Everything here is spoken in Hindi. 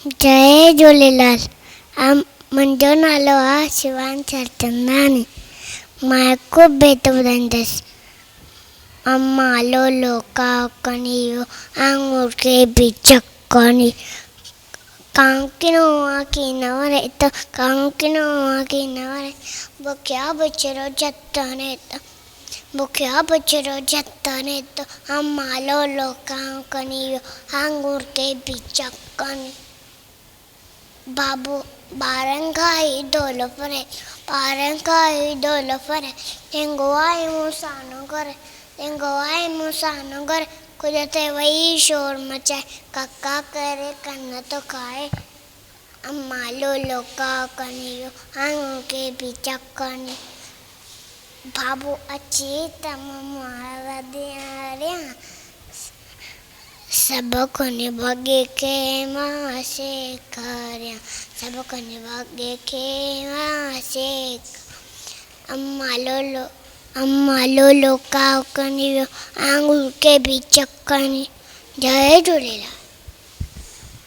जय झूलेलाल। मुंहिंजो नालो आहे शिवानी चरचंदानी। मां को बेत ॿुधाईंदसि। अम्मा लोलो काओ कनियो आंगूर के बिचक्कनी कांकिनो आकी नवरे तो कांकिनो आकी नवरे बुक्या बचरो जत्तने तो बुक्या बचरो जत्तने तो अम्मा लोलो काओ कनियो आंगूर के बिचक्कनी बाबू बारंगाई डोलो परे बारंगाई डोलो परे तेंगोआई मुसानो करे कुदरते वही शोर मचाए कक्का करे कन्न तो खाए अम्मा लोलो काओ कनियो आंगूर के बिचक्कनी बाबू अच्छी तमारा दिया सब कोने भागे के माँ से कार्या सब कोने भागे के माँ से अम्मा लोलो काओ कनियो आंगूर के बिचक्कनी। जय झूलेलाल।